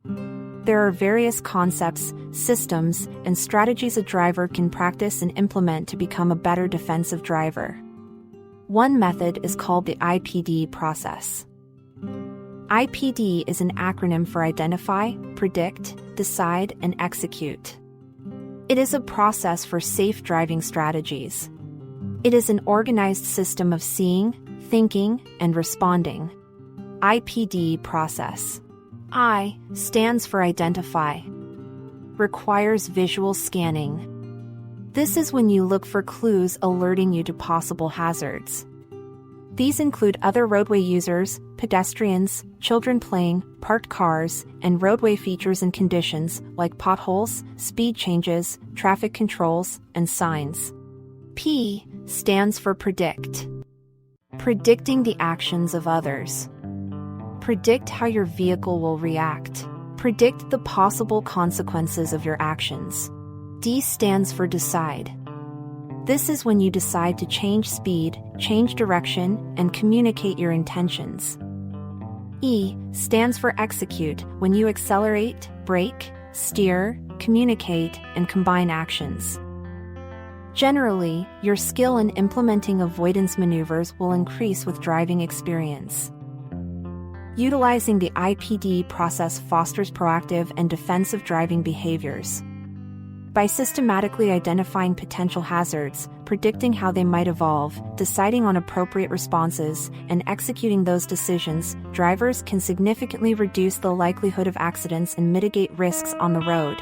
There are various concepts, systems, and strategies a driver can practice and implement to become a better defensive driver. One method is called the IPDE process. IPDE is an acronym for Identify, Predict, Decide, and Execute. It is a process for safe driving strategies. It is an organized system of seeing, thinking, and responding. IPDE process. I stands for Identify. Requires visual scanning. This is when you look for clues alerting you to possible hazards. These include other roadway users, pedestrians, children playing, parked cars, and roadway features and conditions like potholes, speed changes, traffic controls, and signs. P stands for Predict. Predicting the actions of others. Predict how your vehicle will react. Predict the possible consequences of your actions. D stands for Decide. This is when you decide to change speed, change direction, and communicate your intentions. E stands for Execute, when you accelerate, brake, steer, communicate, and combine actions. Generally, your skill in implementing avoidance maneuvers will increase with driving experience. Utilizing the IPDE process fosters proactive and defensive driving behaviors. By systematically identifying potential hazards, predicting how they might evolve, deciding on appropriate responses, and executing those decisions, drivers can significantly reduce the likelihood of accidents and mitigate risks on the road.